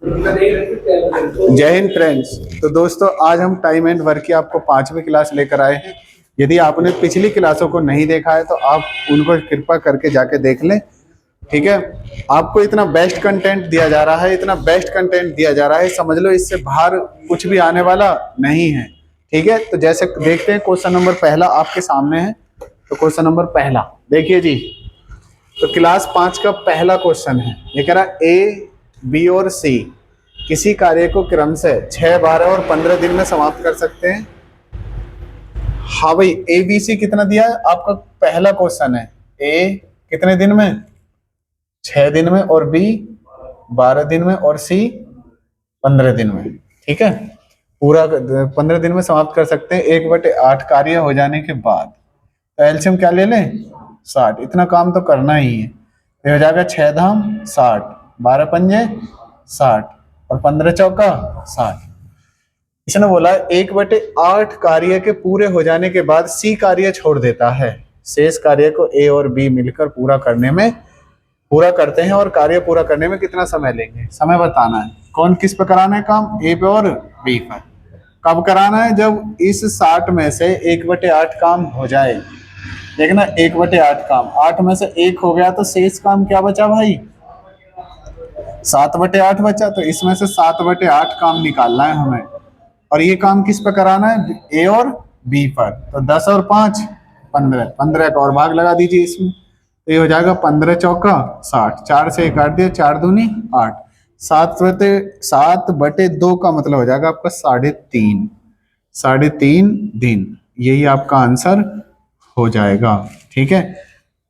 जय हिंद फ्रेंड्स। तो दोस्तों, आज हम टाइम एंड वर्क की आपको 5वीं क्लास लेकर आए हैं। यदि आपने पिछली क्लासों को नहीं देखा है तो आप उनको कृपा करके जाके देख लें। ठीक है, आपको इतना बेस्ट कंटेंट दिया जा रहा है, इतना बेस्ट कंटेंट दिया जा रहा है, समझ लो इससे बाहर कुछ भी आने वाला नहीं है। ठीक है, तो जैसे देखते हैं, क्वेश्चन नंबर पहला आपके सामने है। तो क्वेश्चन नंबर पहला देखिए जी। तो क्लास 5 का पहला क्वेश्चन है, ये कह रहा ए, बी और सी किसी कार्य को क्रम से 6, 12 और 15 दिन में समाप्त कर सकते हैं। हाँ भाई, ए बी सी कितना दिया है आपका? पहला क्वेश्चन है, ए कितने दिन में? 6 दिन में, और बी 12 दिन में, और सी 15 दिन में। ठीक है, पूरा 15 दिन में समाप्त कर सकते हैं 1/8 कार्य हो जाने के बाद। तो एलसीएम क्या ले लें? 60। इतना काम तो करना ही है। तो हो जाएगा 6 धाम 60, 12 पंजे 60 और 15 चौका 60। इसने बोला 1/8 कार्य के पूरे हो जाने के बाद सी कार्य छोड़ देता है। शेष कार्य को ए और बी मिलकर पूरा करते हैं, और कार्य पूरा करने में कितना समय लेंगे? समय बताना है। कौन किस पे कराना है काम? ए पे और बी पे। कब कराना है? जब इस 60 में से 1/8 काम हो जाए। देखना, 1/8 काम, 8 में से 1 हो गया तो शेष काम क्या बचा भाई? 7/8 बचा। तो इसमें से 7/8 काम निकालना है हमें, और ये काम किस पे कराना है? ए और बी पर। तो 10 और 5 15, 15 का और भाग लगा दीजिए इसमें। तो ये हो जाएगा 15 चौका 60, 4 से काट दिया, 4 दूनी 8, 7/2 का मतलब हो जाएगा आपका 3.5 दिन। यही आपका आंसर हो जाएगा। ठीक है,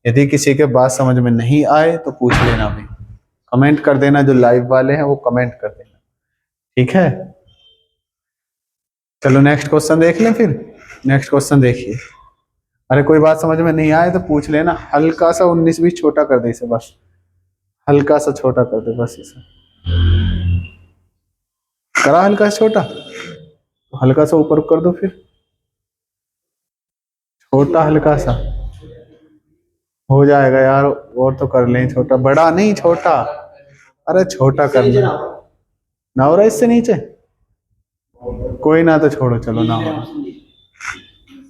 यदि किसी के बात समझ में नहीं आए तो पूछ लेना भी, कमेंट कर देना। जो लाइव वाले हैं वो कमेंट कर देना। ठीक है, चलो नेक्स्ट क्वेश्चन देख लें। फिर नेक्स्ट क्वेश्चन देखिए। अरे कोई बात समझ में नहीं आए तो पूछ लेना। हल्का सा 19-20 छोटा कर दे इसे, बस हल्का सा छोटा कर दे, बस इसे करा हल्का सा छोटा, तो हल्का सा ऊपर कर दो, फिर छोटा हल्का सा हो जाएगा यार। और तो कर लें छोटा, बड़ा नहीं छोटा। अरे छोटा करना ना हो रहा इससे नीचे, कोई ना, तो छोड़ो, चलो ना हो रहा,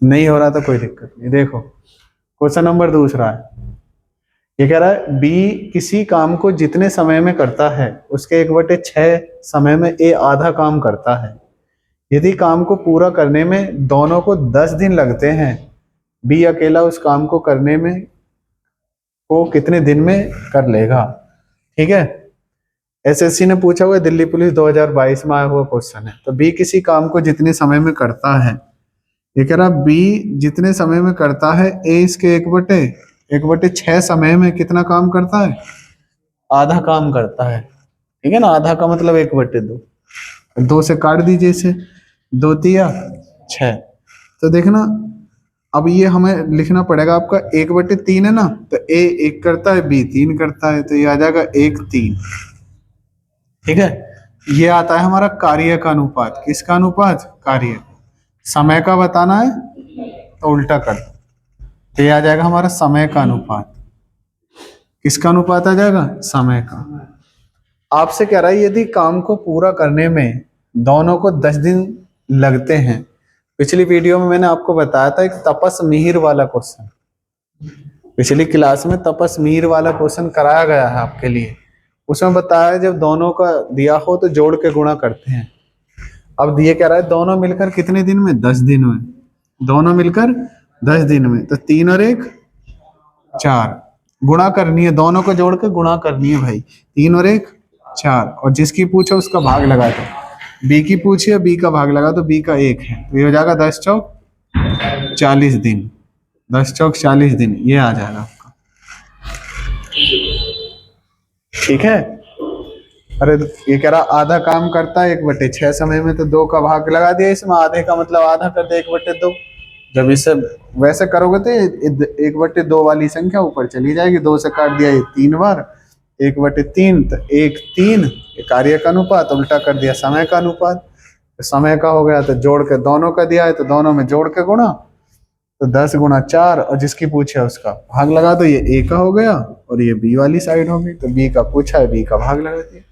नहीं हो रहा तो कोई दिक्कत नहीं। देखो क्वेश्चन नंबर दूसरा है, ये कह रहा है बी किसी काम को जितने समय में करता है उसके 1/6 समय में ए आधा काम करता है। यदि काम को पूरा करने में दोनों को 10 दिन लगते हैं, बी अकेला उस काम को करने में को कितने दिन में कर लेगा? ठीक है, एसएससी ने पूछा हुआ है, दिल्ली पुलिस 2022 में आया हुआ क्वेश्चन है। तो बी किसी काम को जितने समय में करता है, ये कह रहा बी जितने समय में करता है, ए इसके 1/6 समय में कितना काम करता है? आधा काम करता है। ठीक है ना, आधा का मतलब 1/2। 2 से काट दीजिए इसे, 2 तिया 6। तो देखना, अब ये हमें लिखना पड़ेगा, आपका 1/3 है ना, तो ए 1 करता है, बी 3 करता है, तो ये आ जाएगा 1/3। ठीक है, ये आता है हमारा कार्य का अनुपात। किसका अनुपात? कार्य। समय का बताना है तो उल्टा कर दो, तो ये आ जाएगा हमारा समय का अनुपात। किसका अनुपात आ जाएगा? समय का। आपसे कह रहा है यदि काम को पूरा करने में दोनों को 10 दिन लगते हैं। पिछली वीडियो में मैंने आपको बताया था एक तपस मिहिर वाला क्वेश्चन, पिछली क्लास में तपस मिहिर वाला क्वेश्चन कराया गया है आपके लिए। उसमें बताया जब दोनों का दिया हो तो जोड़ के गुणा करते हैं। अब ये कह रहा है दोनों मिलकर कितने दिन में? 10 दिन में। दोनों मिलकर 10 दिन में, तो 3 और 1 4, गुणा करनी है, दोनों को जोड़ के गुणा करनी है भाई। 3 और 1 4, और जिसकी पूछो उसका भाग लगा दो। बी की पूछिए, बी का भाग लगा तो बी का 1 है, तो ये हो जाएगा 10 चौक 40 दिन। 10 चौक 40 दिन, ये आ जाएगा आपका। ठीक है, अरे ये कह रहा आधा काम करता है 1/6 समय में, तो 2 का भाग लगा दिया इसमें, आधे का मतलब आधा कर दे 1/2। जब इसे वैसे करोगे तो 1/2 वाली संख्या ऊपर चली जाएगी। 2 से काट दिया ये 3 बार, 1/3, तो 1/3 कार्य का अनुपात, उल्टा कर दिया समय का अनुपात। तो समय का हो गया तो जोड़ के दोनों का दिया है तो दोनों में जोड़ के गुणा, तो 10 गुणा 4, और जिसकी पूछे उसका भाग लगा, तो ये ए का हो गया और ये बी वाली साइड हो गई। तो बी का पूछा है, बी का भाग लगा दिया।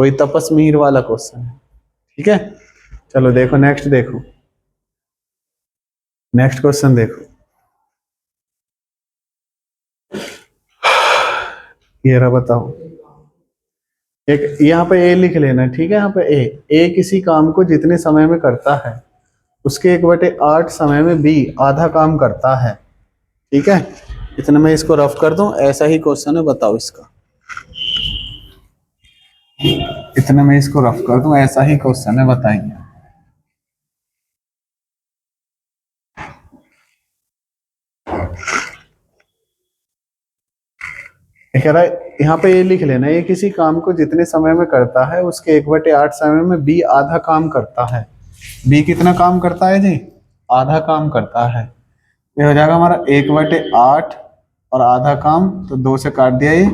वही तपस मीर वाला क्वेश्चन है। ठीक है, चलो देखो नेक्स्ट, देखो नेक्स्ट क्वेश्चन देखो। ये रहा, बताओ। एक यहाँ पे ए लिख लेना, ठीक है। यहाँ पे ए किसी काम को जितने समय में करता है उसके 1/8 समय में बी आधा काम करता है। ठीक है, इतना मैं इसको रफ कर दूं, ऐसा ही क्वेश्चन है, बताओ इसका। इतना मैं इसको रफ कर दूं, ऐसा ही क्वेश्चन है, बताइए। ये कह रहा है यहाँ पे ये लिख लेना, ये किसी काम को जितने समय में करता है उसके 1/8 समय में बी आधा काम करता है। बी कितना काम करता है जी? आधा काम करता है। ये हो जाएगा हमारा 1/8 और आधा काम, तो 2 से काट दिया, ये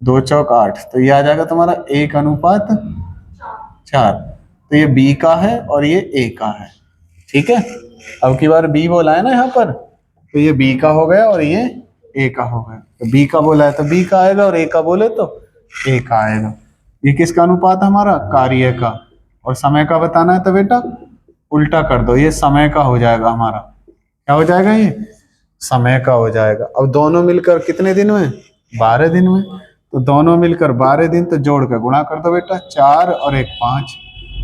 2 चौक 8, तो ये आ जाएगा तुम्हारा 1:4। तो ये बी का है और ये ए का है। ठीक है, अब की बार बी बोला है ना यहाँ पर, तो ये बी का हो गया और ये ए का हो गया। तो बी का बोला है तो बी का आएगा, और ए का बोले तो ए का आएगा। ये किसका अनुपात है? हमारा कार्य का। और समय का बताना है तो बेटा उल्टा कर दो, ये समय का हो जाएगा हमारा। क्या हो जाएगा? ये समय का हो जाएगा। अब दोनों मिलकर कितने दिन में? 12 दिन में। तो दोनों मिलकर 12 दिन, तो जोड़ कर गुणा कर दो बेटा, 4 और 1 5।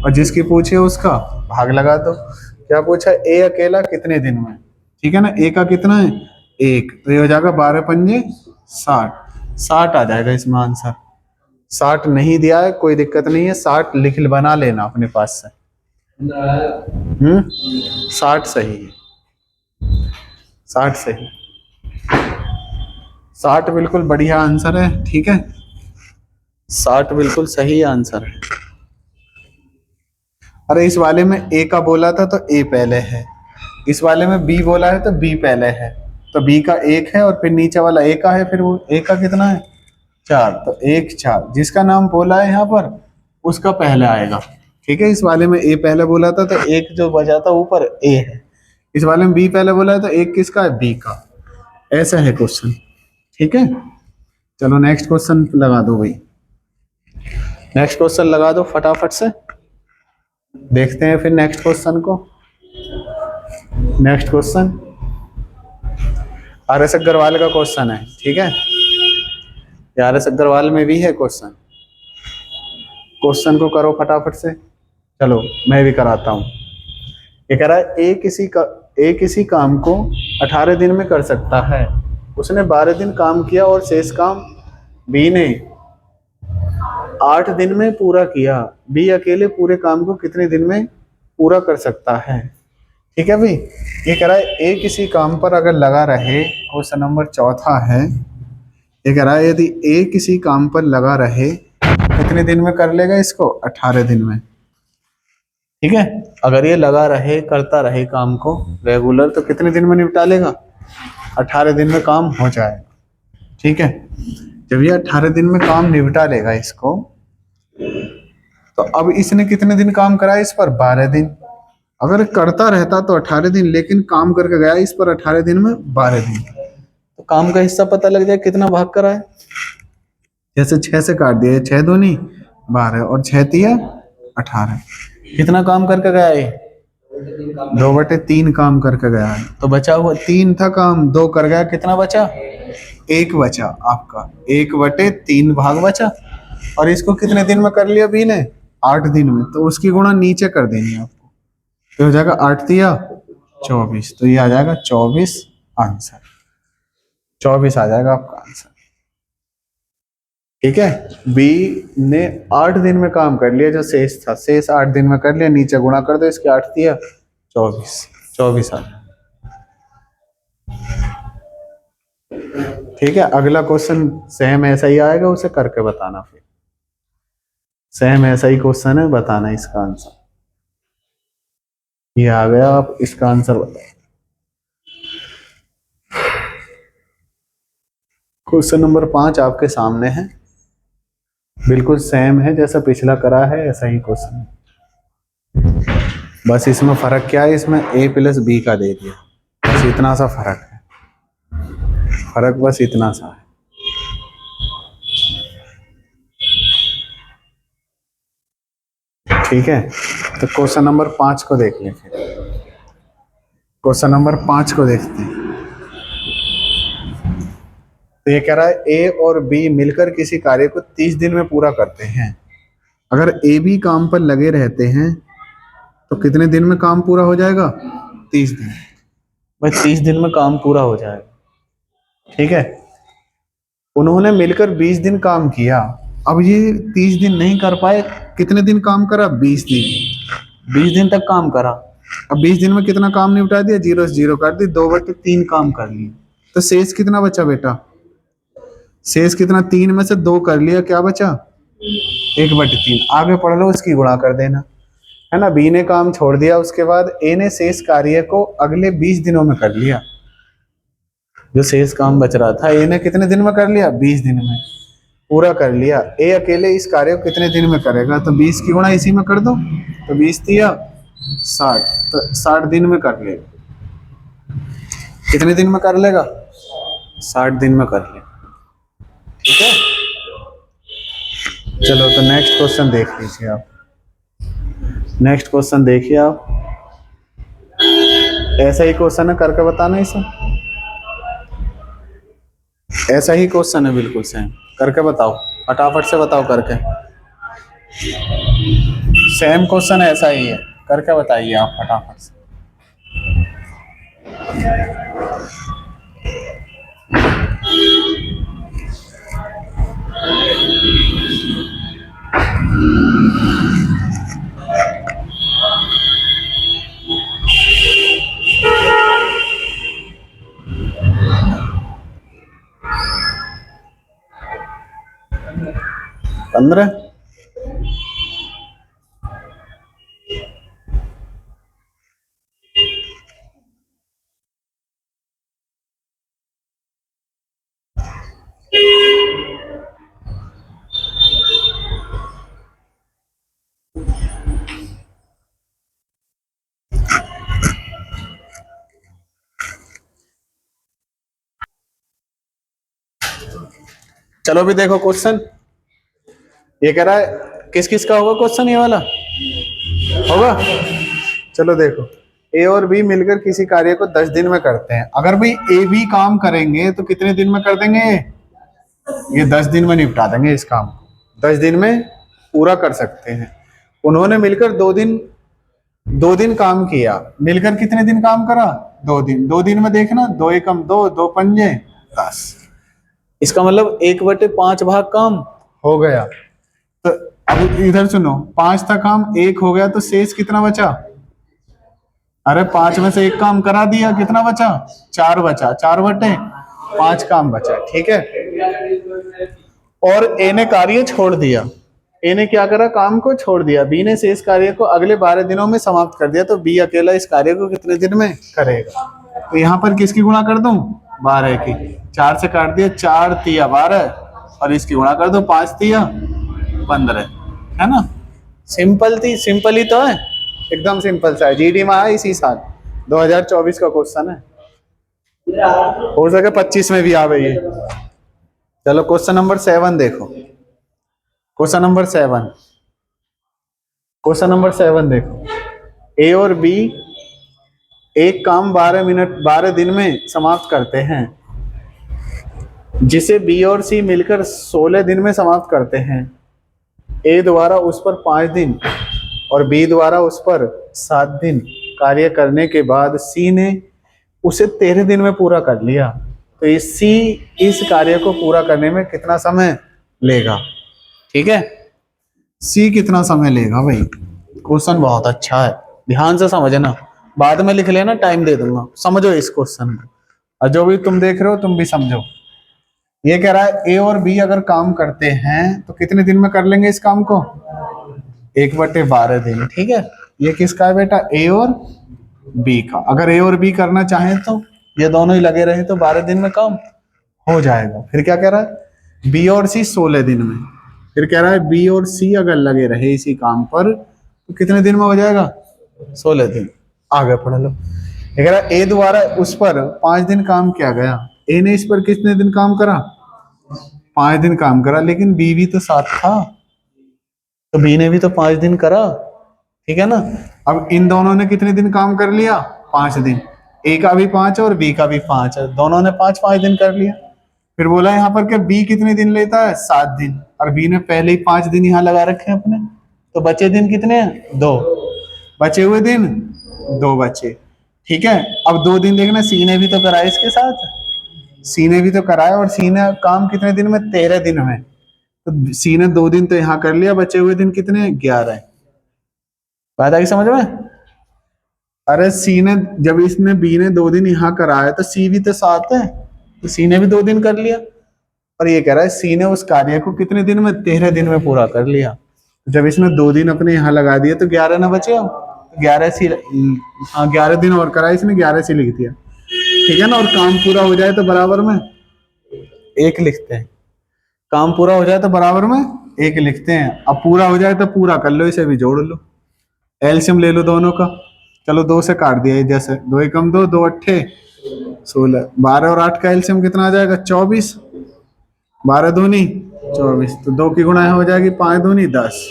और जिसकी पूछे उसका भाग लगा दो। क्या पूछा? ए अकेला कितने दिन में। ठीक है ना, ए का कितना है? 1, तो ये हो जाएगा 12 पंजे 60। 60 आ जाएगा इसमें आंसर। 60 नहीं दिया है, कोई दिक्कत नहीं है, 60 लिख बना लेना अपने पास से। 60 सही है, 60 सही, 60 बिल्कुल बढ़िया आंसर है। ठीक है, 60 बिल्कुल सही आंसर है। अरे इस वाले में ए का बोला था तो ए पहले है, इस वाले में बी बोला है तो बी पहले है, तो बी का 1 है और फिर नीचे वाला ए का है, फिर वो ए का कितना है? 4, तो 1 4। जिसका नाम बोला है यहाँ पर उसका पहले आएगा। ठीक है, इस वाले में ए पहले बोला था तो 1 जो बचा था ऊपर ए है, इस वाले में बी पहले बोला है तो 1 किसका है? बी का। ऐसा है क्वेश्चन। ठीक है, चलो नेक्स्ट क्वेश्चन लगा दो भाई, नेक्स्ट क्वेश्चन लगा दो फटाफट से। देखते हैं फिर नेक्स्ट क्वेश्चन को। Next question R S Agrawal का क्वेश्चन है। ठीक है, आर एस अग्रवाल में भी है क्वेश्चन। क्वेश्चन को करो फटाफट से, चलो मैं भी कराता हूँ। ये कह रहा है ए किसी काम को 18 दिन में कर सकता है, उसने 12 दिन काम किया और शेष काम बी ने 8 दिन में पूरा किया। बी अकेले पूरे काम को कितने दिन में पूरा कर सकता है? ठीक है भाई, ये कह रहा है ए किसी काम पर अगर लगा रहे, क्वेश्चन नंबर 4 है। ये कह रहा है यदि ए किसी काम पर लगा रहे कितने दिन में कर लेगा इसको? 18 दिन में। ठीक है, अगर ये लगा रहे, करता रहे काम को रेगुलर, तो कितने दिन में निपटा लेगा? 18 दिन में काम हो जाएगा। ठीक है, जब ये 18 दिन में काम निपटा लेगा इसको, तो अब इसने कितने दिन काम करा इस पर? 12 दिन। अगर करता रहता तो 18 दिन, लेकिन काम करके गया इस पर 18 दिन में 12 दिन, तो काम का हिस्सा पता लग जाए कितना भाग करा है। जैसे 6 से काट दिया, 6 दूनी 12 और 6 तिया 18। कितना काम करके गया है? 2/3 काम करके गया है। तो बचा हुआ 3 था काम, 2 कर गया, कितना बचा? 1 बचा आपका, 1/3 भाग बचा। और इसको कितने दिन में कर लिया बी ने? 8 दिन में। तो उसकी गुणा नीचे कर देनी है आपको, तो हो जाएगा 8 तिया 24, तो ये आ जाएगा 24 आंसर। 24 आ जाएगा आपका आंसर। ठीक है, बी ने 8 दिन में काम कर लिया, जो शेष था शेष 8 दिन में कर लिया, नीचे गुणा कर दो इसके 8 तिया 24, 24 आ जाएगा। ठीक है, अगला क्वेश्चन सेम ऐसा ही आएगा, उसे करके बताना। फिर सेम ऐसा ही क्वेश्चन है, बताना इसका आंसर। ये आ गया, आप इसका आंसर बताओ। क्वेश्चन नंबर 5 आपके सामने है, बिल्कुल सेम है जैसा पिछला करा है, ऐसा ही क्वेश्चन है। बस इसमें फर्क क्या है? इसमें a + b का दे दिया, बस इतना सा फर्क है। फर्क बस इतना सा है। ठीक है, तो क्वेश्चन नंबर 5 को देख लें। फिर क्वेश्चन नंबर 5 को देखते हैं। तो ये कह रहा है ए और बी मिलकर किसी कार्य को 30 दिन में पूरा करते हैं। अगर ए बी काम पर लगे रहते हैं तो कितने दिन में काम पूरा हो जाएगा? 30 दिन। भाई 30 दिन में काम पूरा हो जाएगा, ठीक है। उन्होंने मिलकर 20 दिन काम किया। अब ये 30 दिन नहीं कर पाए, कितने दिन काम करा? 20 दिन। 20 दिन तक काम करा। अब 20 दिन में कितना काम निपटा दिया? 0 से 0 कर दी, 2/3 काम कर लिए। तो शेष कितना बचा बेटा? शेष कितना? 3 में से 2 कर लिया, क्या बचा? 1/3। आगे पढ़ लो, इसकी गुणा कर देना, है ना। बी ने काम छोड़ दिया, उसके बाद ए ने शेष कार्य को अगले 20 दिनों में कर लिया। जो शेष काम बच रहा था ए ने कितने दिन में कर लिया? 20 दिन में पूरा कर लिया। ए अकेले इस कार्य को कितने दिन में करेगा? तो 20 की गुणा इसी में कर दो, तो 20 दिया 60, तो 60 दिन में कर लेगा। कितने दिन में कर लेगा? 60 दिन में कर लेगा, ठीक है। चलो तो नेक्स्ट क्वेश्चन देख लीजिए आप। नेक्स्ट क्वेश्चन देखिए आप, ऐसा ही क्वेश्चन है, करके बताना इसे। ऐसा ही क्वेश्चन है, बिल्कुल सेम। करके बताओ, फटाफट से बताओ करके। सेम क्वेश्चन ऐसा ही है, करके बताइए आप फटाफट से। पंद्रह। चलो भी देखो क्वेश्चन, ये कह रहा है किस किस का होगा क्वेश्चन, ये वाला होगा। चलो देखो, ए और बी मिलकर किसी कार्य को 10 दिन में करते हैं। अगर भाई ए बी काम करेंगे तो कितने दिन में कर देंगे? ये 10 दिन में निपटा देंगे इस काम को, 10 दिन में पूरा कर सकते हैं। उन्होंने मिलकर 2 दिन काम किया। मिलकर कितने दिन काम करा? 2 दिन। 2 दिन में देखना, 2 एकम 2, 2 पंजे 10। इसका मतलब 1/5 भाग काम हो गया। तो अब इधर सुनो, 5 था काम, 1 हो गया, तो शेष कितना बचा? अरे 5 में से 1 काम करा दिया, कितना बचा? 4 बचा। 4/5 काम बचा, ठीक है। और ए ने कार्य छोड़ दिया। ए ने क्या करा? काम को छोड़ दिया। बी ने शेष कार्य को अगले 12 दिनों में समाप्त कर दिया। तो बी अकेला इस कार्य को कितने दिन में करेगा? तो यहाँ पर किसकी गुणा कर दूं? 12 की। 4 से काट दिया, 4 तिया 12, और इसकी गुणा कर दो, 5 तिया 15, है ना। सिंपल थी, सिंपल ही तो है, एकदम सिंपल सा है। जीडी में आया इसी साल, 2024 का क्वेश्चन है, हो सके 25 में भी आवे ये। चलो क्वेश्चन नंबर 7 देखो। क्वेश्चन नंबर 7, क्वेश्चन नंबर 7 देखो। ए और बी एक काम 12 दिन में समाप्त करते हैं, जिसे बी और सी मिलकर 16 दिन में समाप्त करते हैं। ए द्वारा उस पर 5 दिन और बी द्वारा उस पर 7 दिन कार्य करने के बाद सी ने उसे 13 दिन में पूरा कर लिया। तो ये सी इस कार्य को पूरा करने में कितना समय लेगा? ठीक है, सी कितना समय लेगा भाई? क्वेश्चन बहुत अच्छा है, ध्यान से समझना, बाद में लिख लेना, टाइम दे दूंगा। समझो इस क्वेश्चन को, और जो भी तुम देख रहे हो तुम भी समझो। ये कह रहा है ए और बी अगर काम करते हैं तो कितने दिन में कर लेंगे इस काम को? 1/12 दिन, ठीक है। ये किसका है बेटा? ए और बी का। अगर ए और बी करना चाहें तो ये दोनों ही लगे रहे तो 12 दिन में काम हो जाएगा। फिर क्या कह रहा है? बी और सी 16 दिन में। फिर कह रहा है बी और सी अगर लगे रहे इसी काम पर तो कितने दिन में हो जाएगा? 16 दिन। आगे पढ़ लो। कह रहा है ए द्वारा उस पर 5 दिन काम किया गया। ए ने इस पर कितने दिन काम करा? 5 दिन काम करा, लेकिन बी भी तो साथ था, तो बी ने भी तो 5 दिन करा। ठीक है ना। अब इन दोनों ने कितने दिन काम कर लिया, 5 दिन। ए का भी 5 और बी का भी 5 है, दोनों ने 5-5 दिन कर लिया। फिर बोला यहाँ पर कि बी कितने दिन लेता है, 7 दिन, और बी ने पहले ही 5 दिन यहाँ लगा रखे हैं अपने, तो बचे दिन कितने हैं, 2। बचे हुए दिन 2 बचे। ठीक है, अब 2 दिन देखना, सी ने भी तो करा है इसके साथ, सी ने भी तो कराया, और सी ने काम कितने दिन में, 13 दिन में। तो सी ने 2 दिन तो यहाँ कर लिया, बचे हुए दिन कितने हैं, 11। बात आई समझ में। अरे सी ने, जब इसने बी ने 2 दिन यहाँ कराया तो सी भी तो 7 है, तो सी ने भी 2 दिन कर लिया। और ये कह रहा है सी ने उस कार्य को कितने दिन में, 13 दिन में पूरा कर लिया। तो जब इसने 2 दिन अपने यहाँ लगा दिए तो 11 ना बचे हम, 11 सी, हाँ 11 दिन और कराया इसने, 11 सी लिख दिया। ठीक है ना, और काम पूरा हो जाए तो बराबर में 1 लिखते हैं, काम पूरा हो जाए तो बराबर में 1 लिखते हैं। अब पूरा हो जाए तो पूरा कर लो, इसे भी जोड़ लो, एलसीएम ले लो दोनों का। चलो 2 से काट दिया, जैसे 2 एकम 2, 2 अट्ठे 16, 12 और 8 का एलसीएम कितना आ जाएगा, 24, 12 दूनी 24, तो 2 की गुणा हो जाएगी, 5 दूनी 10,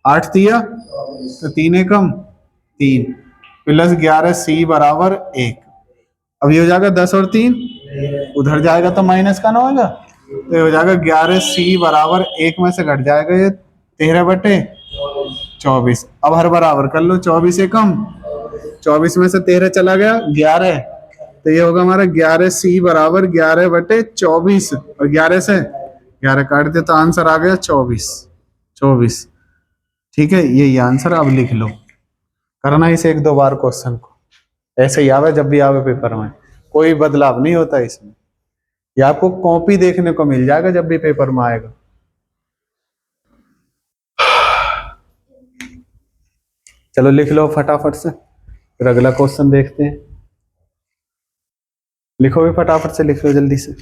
8 दिया तो 3 एकम 3, प्लस 11 सी बराबर 1। अब ये हो जाएगा 10 और 3, उधर जाएगा तो माइनस का ना होगा, तो ये हो जाएगा 11 सी बराबर 1 में से घट जाएगा ये 13/24। अब हर बराबर कर लो, 24 एकम 24 में से 13 चला गया 11, तो ये होगा हमारा 11 सी बराबर 11/24, और 11 से 11 काट दे तो आंसर आ गया 24। ठीक है, यही आंसर। अब लिख लो, करना इसे 1-2 बार क्वेश्चन को, ऐसे ही आवे, जब भी आवे पेपर में, कोई बदलाव नहीं होता इसमें। ये आपको कॉपी देखने को मिल जाएगा जब भी पेपर में आएगा। चलो लिख लो फटाफट से, फिर अगला क्वेश्चन देखते हैं। लिखो भी फटाफट से, लिख लो जल्दी से।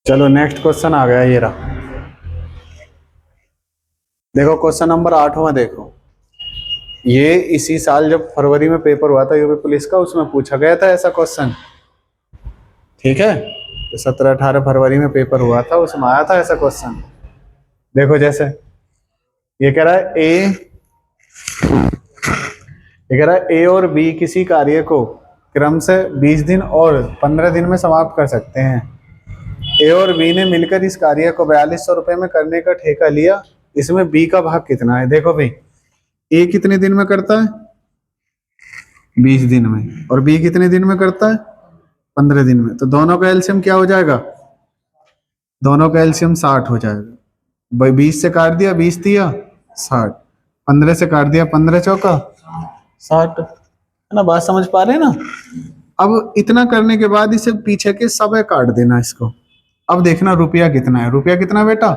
चलो नेक्स्ट क्वेश्चन आ गया, ये रहा। देखो क्वेश्चन नंबर 8वां देखो। ये इसी साल जब फरवरी में पेपर हुआ था यूपी पुलिस का, उसमें पूछा गया था ऐसा क्वेश्चन। ठीक है, तो 17-18 फरवरी में पेपर हुआ था, उसमें आया था ऐसा क्वेश्चन। देखो जैसे ये कह रहा है ए और बी किसी कार्य को क्रम से 20 दिन और 15 दिन में समाप्त कर सकते हैं। ए और बी ने मिलकर इस कार्य को 4200 रुपए में करने का ठेका लिया, इसमें बी का भाग कितना है। देखो भाई, ए कितने दिन में करता है, 20 दिन में, और बी कितने दिन में करता है, 15 दिन में। तो दोनों का एलसीएम क्या हो जाएगा, दोनों का एलसीएम 60 हो जाएगा भाई। 20 से काट दिया 20 दिया 60, 15 से काट दिया 15 चौका 60, है ना। बात समझ पा रहे हैं ना। अब इतना करने के बाद इसे पीछे के सब काट देना इसको। अब देखना रुपया कितना है, रुपया कितना बेटा,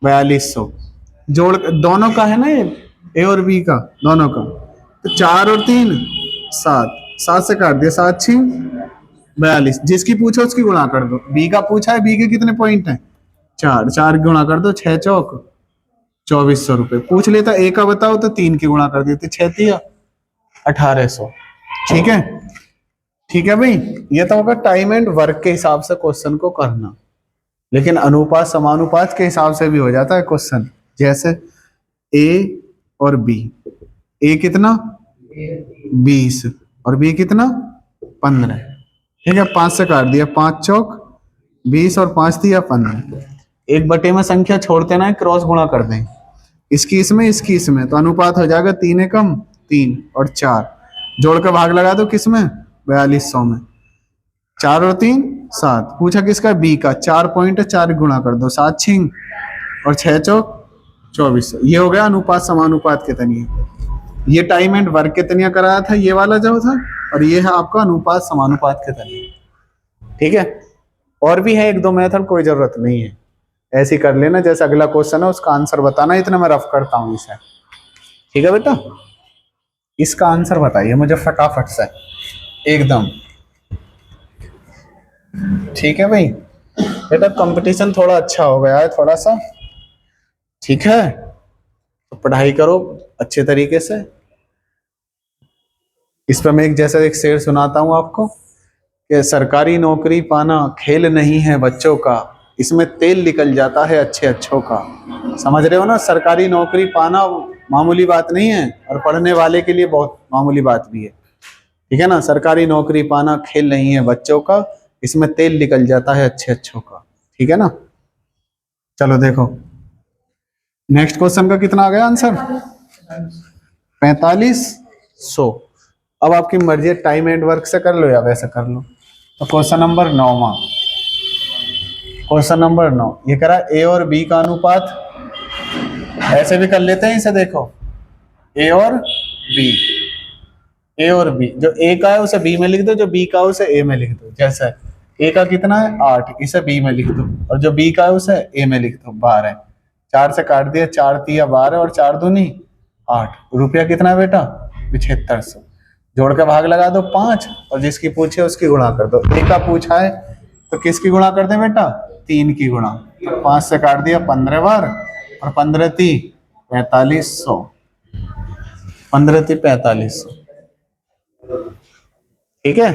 4200। जोड़ दोनों का है ना, ये ए और बी का दोनों का, तो 4 और 3 7, 7 से काट दिया 7 6 42। जिसकी पूछो उसकी गुणा कर दो, बी का पूछा है, बी के कितने पॉइंट हैं, 4, 4 गुणा कर दो 6 चौक 2400 रुपए। पूछ लेता ए का बताओ तो 3 की गुणा कर देते, 6 तिया 1800। ठीक है, ठीक है भाई। ये तो होगा टाइम एंड वर्क के हिसाब से क्वेश्चन को करना, लेकिन अनुपात समानुपात के हिसाब से भी हो जाता है क्वेश्चन। जैसे ए और बी, ए कितना 20 और बी कितना 15। ठीक है, 5 से काट दिया, 5 चौक 20 और 5 दिया 15। एक बटे में संख्या छोड़ते ना क्रॉस गुणा कर दें, इसकी इसमें तो अनुपात हो जाएगा 3 एकम 3 और 4, जोड़ के भाग लगा दो किसमें 4200 में, 4 और 3 7। पूछा किसका बी का, 4 पॉइंट 4 गुणा कर दो, 7 छिंग और 6 चौक 2400। ये हो गया अनुपात समानुपात कितनी है। ये टाइम एंड वर्क कितनी कराया था ये वाला जो था, और ये है आपका अनुपात समानुपात कितनी। ठीक है, और भी है एक दो मेथड, कोई जरूरत नहीं है, ऐसे कर लेना। जैसे अगला क्वेश्चन है उसका आंसर बताना, इतना मैं रफ करता हूँ इसे। ठीक है बेटा, इसका आंसर बताइए मुझे फटाफट से एकदम। ठीक है भाई, बेटा कंपटीशन थोड़ा अच्छा हो गया है थोड़ा सा। ठीक है, तो पढ़ाई करो अच्छे तरीके से। इस पर मैं एक शेर सुनाता हूं आपको कि सरकारी नौकरी पाना खेल नहीं है बच्चों का, इसमें तेल निकल जाता है अच्छे अच्छों का। समझ रहे हो ना, सरकारी नौकरी पाना मामूली बात नहीं है, और पढ़ने वाले के लिए बहुत मामूली बात भी है। ठीक है ना, सरकारी नौकरी पाना खेल नहीं है बच्चों का, इसमें तेल निकल जाता है अच्छे अच्छों का। ठीक है ना, चलो देखो नेक्स्ट क्वेश्चन का कितना आ गया आंसर, 4500। अब आपकी मर्जी है, टाइम एंड वर्क से कर लो या वैसे कर लो। तो क्वेश्चन नंबर 9, क्वेश्चन नंबर 9 ये कह रहा है ए और बी का अनुपात। ऐसे भी कर लेते हैं इसे, देखो ए और बी, ए और बी, जो ए का है उसे बी में लिख दो, जो बी का है उसे ए में लिख दो। जैसे ए का कितना है 8, इसे बी में लिख दो, और जो बी का है उसे ए में लिख दो 12। 4 से काट दिया, 4 तिया 12 और 4 दूनी 8। रुपया कितना है बेटा 7500। जोड़ के भाग लगा दो 5, और जिसकी पूछे उसकी गुणा कर दो। ए का पूछा है तो किसकी गुणा कर दे बेटा 3 की गुणा, तो 5 से काट दिया 15 बार, और 15 ती 4500, 15 ती 4500। ठीक है,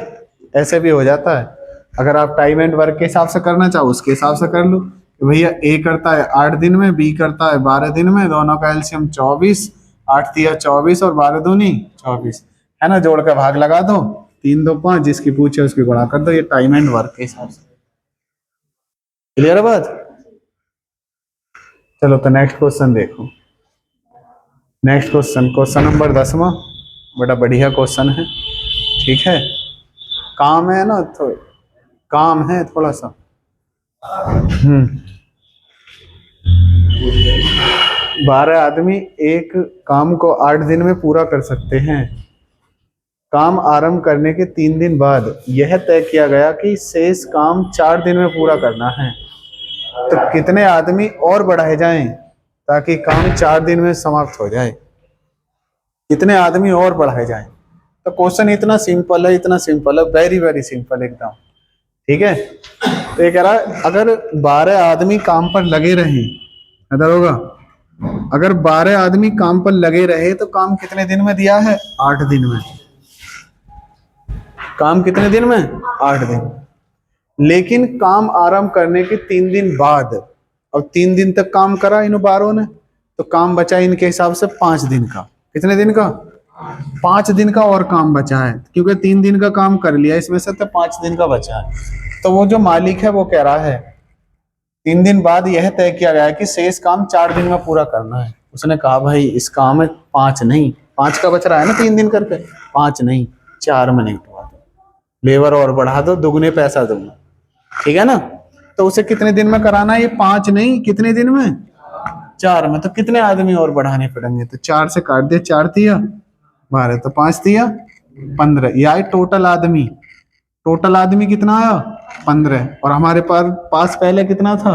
ऐसे भी हो जाता है। अगर आप टाइम एंड वर्क के हिसाब से करना चाहो उसके हिसाब से कर लो कि भैया ए करता है 8 दिन में, बी करता है 12 दिन में, दोनों का एलसीएम 24, 8 तिया 24 और 12 दूनी 24, है ना। जोड़ के भाग लगा दो, 3 2 5, जिसकी पूछे उसकी गुणा कर दो। ये टाइम एंड वर्क के हिसाब से। क्लियर है बात। चलो तो नेक्स्ट क्वेश्चन देखो, नेक्स्ट क्वेश्चन, क्वेश्चन नंबर 10वां, बड़ा बढ़िया क्वेश्चन है। ठीक है, काम है ना, तो काम है थोड़ा सा। 12 आदमी एक काम को 8 दिन में पूरा कर सकते हैं। काम आरंभ करने के 3 दिन बाद यह तय किया गया कि शेष काम 4 दिन में पूरा करना है, तो कितने आदमी और बढ़ाए जाएं ताकि काम 4 दिन में समाप्त हो जाए। कितने आदमी और बढ़ाए जाएं। तो क्वेश्चन इतना सिंपल है, इतना सिंपल है, वेरी वेरी सिंपल एकदम। ठीक है, तो ये कह रहा है अगर 12 आदमी काम पर लगे रहे, इधर होगा, अगर 12 आदमी काम पर लगे रहे तो काम कितने दिन में दिया है 8 दिन में। काम कितने दिन में 8 दिन। लेकिन काम आरंभ करने के 3 दिन बाद, अब 3 दिन तक काम करा इन 12 ने, तो काम बचा इनके हिसाब से 5 दिन का। कितने दिन का 5 दिन का और काम बचा है, क्योंकि 3 दिन का काम कर लिया इसमें से, तो 5 दिन का बचा है। तो वो जो मालिक है वो कह रहा है 3 दिन बाद यह तय किया गया है कि शेष काम 4 दिन में पूरा करना है। उसने कहा भाई इस काम में 5 नहीं, 5 का बच रहा है ना 3 दिन करके, 5 नहीं 4 में निपटवा दो, लेबर और बढ़ा दो, दुगने पैसा दूंगा। ठीक है ना, तो उसे कितने दिन में कराना है, ये 5 नहीं कितने दिन में 4 में। तो कितने आदमी और बढ़ाने पड़ेंगे, तो 4 से काट दिया, 4 तिया 12, तो 5 तिया 15, ये आए टोटल आदमी। टोटल आदमी कितना आया 15, और हमारे पास पहले कितना था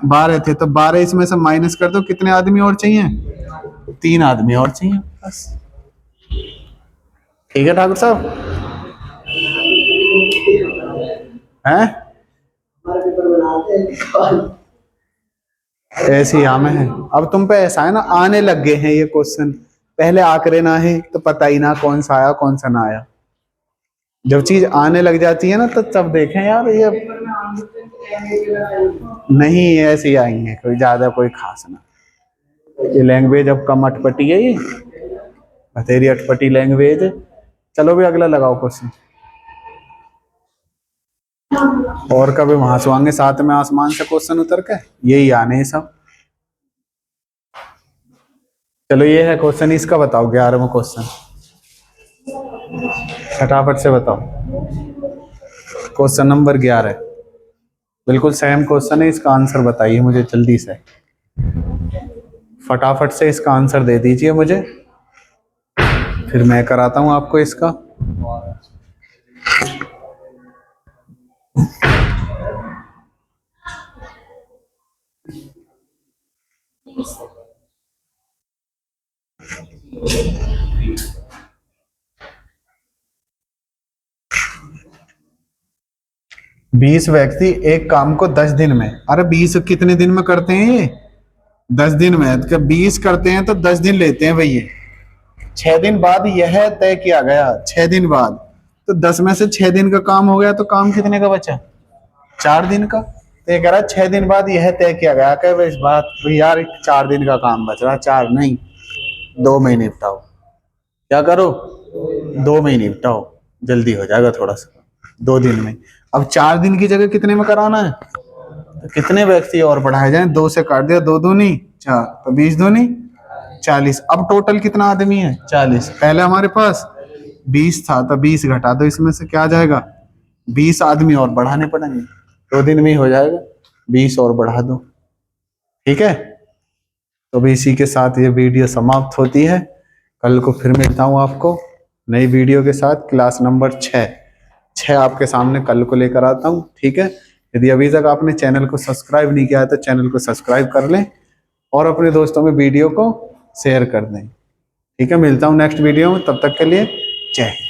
12 थे, तो 12 इसमें से माइनस कर दो, कितने आदमी और चाहिए 3 आदमी और चाहिए बस। ठीक है ठाकुर साहब, हैं ऐसे ही आमे हैं। अब तुम पे ऐसा है ना, आने लग गए हैं ये क्वेश्चन, पहले आकरे ना है तो पता ही ना कौन सा आया कौन सा ना आया। जब चीज आने लग जाती है ना तो तब देखें यार ये नहीं ऐसे ही आएंगे, कोई ज्यादा कोई खास ना। ये लैंग्वेज अब कम अटपटी है ये। तेरी अटपटी लैंग्वेज। चलो भी अगला लगाओ क्वेश्चन। और कभी वहां से आएंगे साथ में आसमान से क्वेश्चन उतर के, यही आने हैं सब। चलो ये है क्वेश्चन, इसका बताओ 11वां क्वेश्चन, फटाफट से बताओ। क्वेश्चन नंबर 11, बिल्कुल सेम क्वेश्चन है, इसका आंसर बताइए मुझे जल्दी से, फटाफट से इसका आंसर दे दीजिए मुझे, फिर मैं कराता हूं आपको इसका। बीस व्यक्ति एक काम को 10 दिन में, अरे 20 कितने दिन में करते हैं ये? 10 दिन में। तो 20 करते हैं तो 10 दिन लेते हैं भैया। 6 दिन बाद यह तय किया गया, 6 दिन बाद, तो 10 में से 6 दिन का काम हो गया, तो काम कितने का बचा? 4 दिन का। तो ये कह रहा है 6 दिन बाद यह तय किया गया कि इस बात यार 4 दिन का काम बच रहा, 4 नहीं 2 में निपटाओ। क्या करो? 2 में निपटाओ, जल्दी हो जाएगा थोड़ा सा, 2 दिन में। अब 4 दिन की जगह कितने में कराना है? तो कितने व्यक्ति और बढ़ाए जाएं? 2 से काट दिया, 2 दूनी 4, तो 20 दूनी 40। अब टोटल कितना आदमी है? 40। पहले हमारे पास 20 था, तो 20 घटा दो, इसमें से क्या आ जाएगा? 20 आदमी और बढ़ाने पड़ेंगे, 2 दिन में ही हो जाएगा, 20 और बढ़ा दो। ठीक है, तो भी इसी के साथ ये वीडियो समाप्त होती है। कल को फिर मिलता हूँ आपको नई वीडियो के साथ, क्लास नंबर 6 आपके सामने कल को लेकर आता हूँ। ठीक है, यदि अभी तक आपने चैनल को सब्सक्राइब नहीं किया है तो चैनल को सब्सक्राइब कर लें और अपने दोस्तों में वीडियो को शेयर कर दें। ठीक है, मिलता हूँ नेक्स्ट वीडियो में, तब तक के लिए जय हिंद।